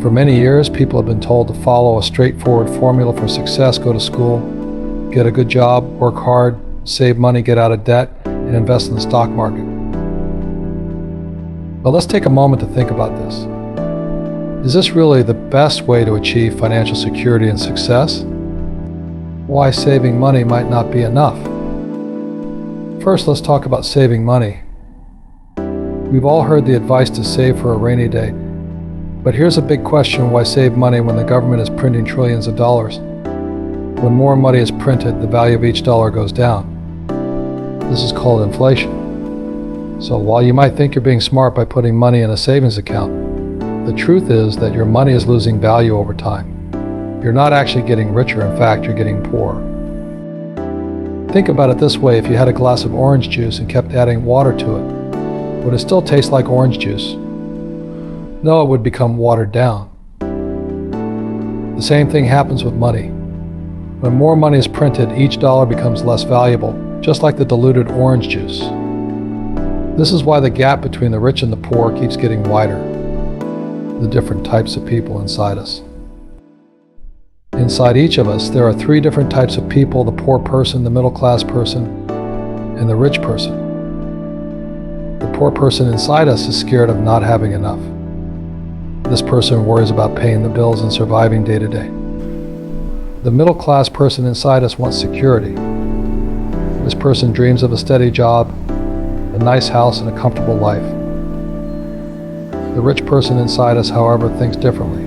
For many years, people have been told to follow a straightforward formula for success: go to school, get a good job, work hard, save money, get out of debt, and invest in the stock market. But let's take a moment to think about this. Is this really the best way to achieve financial security and success? Why saving money might not be enough? First, let's talk about saving money. We've all heard the advice to save for a rainy day. But here's a big question: why save money when the government is printing trillions of dollars? When more money is printed, the value of each dollar goes down. This is called inflation. So while you might think you're being smart by putting money in a savings account, the truth is that your money is losing value over time. You're not actually getting richer. In fact, you're getting poorer. Think about it this way: if you had a glass of orange juice and kept adding water to it, would it still taste like orange juice? No, it would become watered down. The same thing happens with money. When more money is printed, each dollar becomes less valuable, just like the diluted orange juice. This is why the gap between the rich and the poor keeps getting wider. The different types of people inside us. Inside each of us, there are three different types of people: the poor person, the middle class person, and the rich person. The poor person inside us is scared of not having enough. This person worries about paying the bills and surviving day to day. The middle class person inside us wants security. This person dreams of a steady job, a nice house, and a comfortable life. The rich person inside us, however, thinks differently.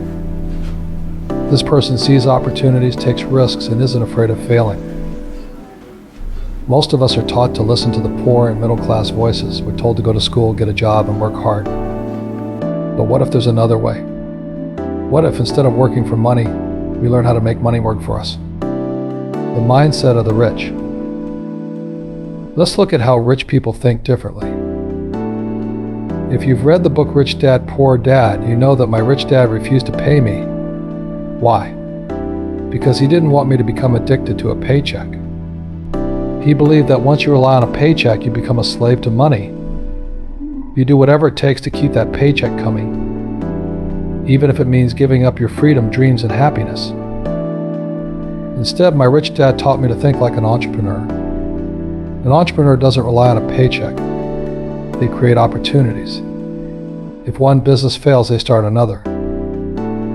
This person sees opportunities, takes risks, and isn't afraid of failing. Most of us are taught to listen to the poor and middle class voices. We're told to go to school, get a job, and work hard. But what if there's another way? What if instead of working for money, we learn how to make money work for us? The mindset of the rich. Let's look at how rich people think differently. If you've read the book Rich Dad, Poor Dad, you know that my rich dad refused to pay me. Why? Because he didn't want me to become addicted to a paycheck. He believed that once you rely on a paycheck, you become a slave to money. You do whatever it takes to keep that paycheck coming, even if it means giving up your freedom, dreams, and happiness. Instead, my rich dad taught me to think like an entrepreneur. An entrepreneur doesn't rely on a paycheck. They create opportunities. If one business fails, they start another.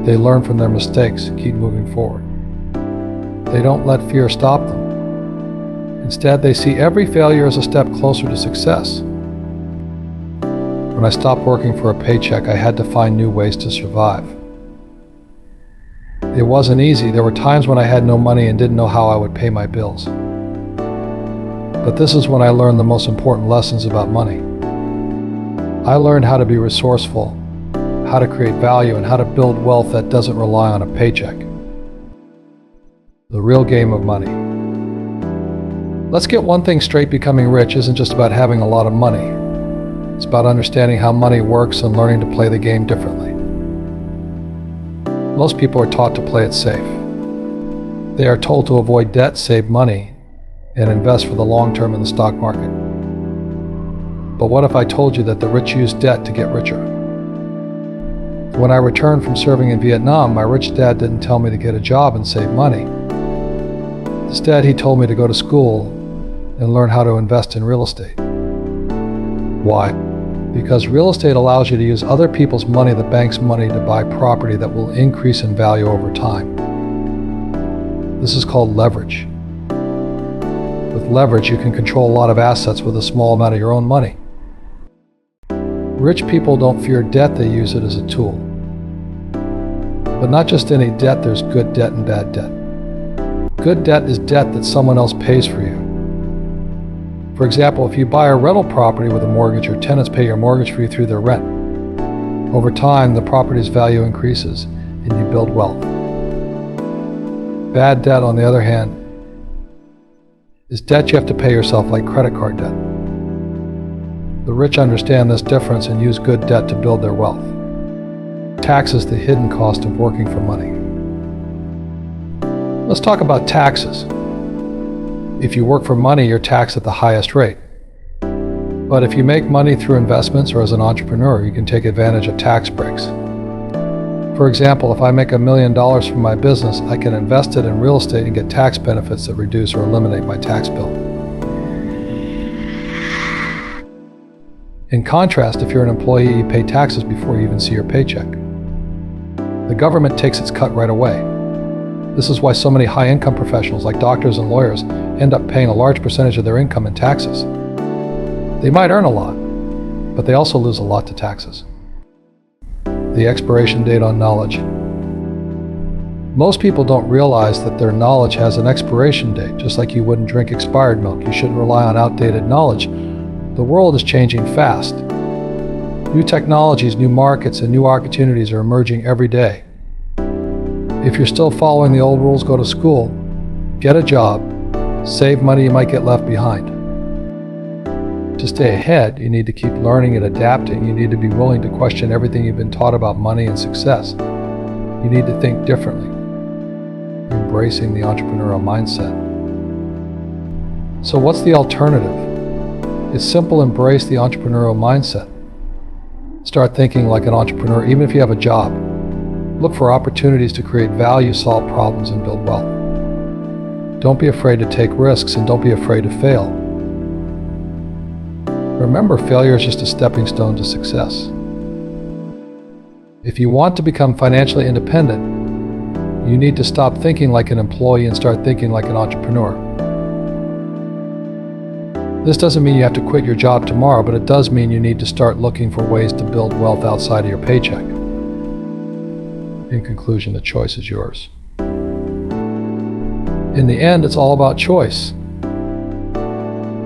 They learn from their mistakes and keep moving forward. They don't let fear stop them. Instead, they see every failure as a step closer to success. When I stopped working for a paycheck, I had to find new ways to survive. It wasn't easy. There were times when I had no money and didn't know how I would pay my bills. But this is when I learned the most important lessons about money. I learned how to be resourceful, how to create value, and how to build wealth that doesn't rely on a paycheck. The real game of money. Let's get one thing straight: becoming rich isn't just about having a lot of money. It's about understanding how money works and learning to play the game differently. Most people are taught to play it safe. They are told to avoid debt, save money, and invest for the long term in the stock market. But what if I told you that the rich use debt to get richer? When I returned from serving in Vietnam, my rich dad didn't tell me to get a job and save money. Instead, he told me to go to school and learn how to invest in real estate. Why? Because real estate allows you to use other people's money, the bank's money, to buy property that will increase in value over time. This is called leverage. With leverage, you can control a lot of assets with a small amount of your own money. Rich people don't fear debt, they use it as a tool. But not just any debt, there's good debt and bad debt. Good debt is debt that someone else pays for you. For example, if you buy a rental property with a mortgage, your tenants pay your mortgage for you through their rent. Over time, the property's value increases and you build wealth. Bad debt, on the other hand, is debt you have to pay yourself, like credit card debt. The rich understand this difference and use good debt to build their wealth. Tax is the hidden cost of working for money. Let's talk about taxes. If you work for money, you're taxed at the highest rate. But if you make money through investments or as an entrepreneur, you can take advantage of tax breaks. For example, if I make $1 million from my business, I can invest it in real estate and get tax benefits that reduce or eliminate my tax bill. In contrast, if you're an employee, you pay taxes before you even see your paycheck. The government takes its cut right away. This is why so many high-income professionals like doctors and lawyers end up paying a large percentage of their income in taxes. They might earn a lot, but they also lose a lot to taxes. The expiration date on knowledge. Most people don't realize that their knowledge has an expiration date. Just like you wouldn't drink expired milk, you shouldn't rely on outdated knowledge. The world is changing fast. New technologies, new markets, and new opportunities are emerging every day. If you're still following the old rules, go to school, get a job, save money you might get left behind. To stay ahead, you need to keep learning and adapting. You need to be willing to question everything you've been taught about money and success. You need to think differently, embracing the entrepreneurial mindset. So what's the alternative? It's simple: embrace the entrepreneurial mindset. Start thinking like an entrepreneur, even if you have a job. Look for opportunities to create value, solve problems, and build wealth. Don't be afraid to take risks, and don't be afraid to fail. Remember, failure is just a stepping stone to success. If you want to become financially independent, you need to stop thinking like an employee and start thinking like an entrepreneur. This doesn't mean you have to quit your job tomorrow, but it does mean you need to start looking for ways to build wealth outside of your paycheck. In conclusion, the choice is yours. In the end, it's all about choice.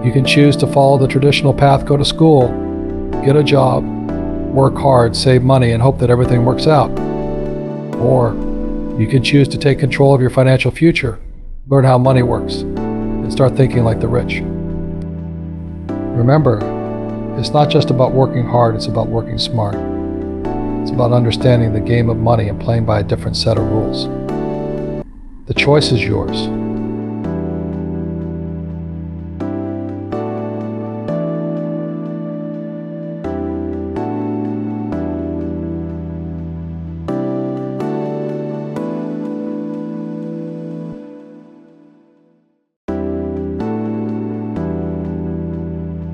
You can choose to follow the traditional path, go to school, get a job, work hard, save money, and hope that everything works out. Or you can choose to take control of your financial future, learn how money works, and start thinking like the rich. Remember, it's not just about working hard, it's about working smart. It's about understanding the game of money and playing by a different set of rules. The choice is yours.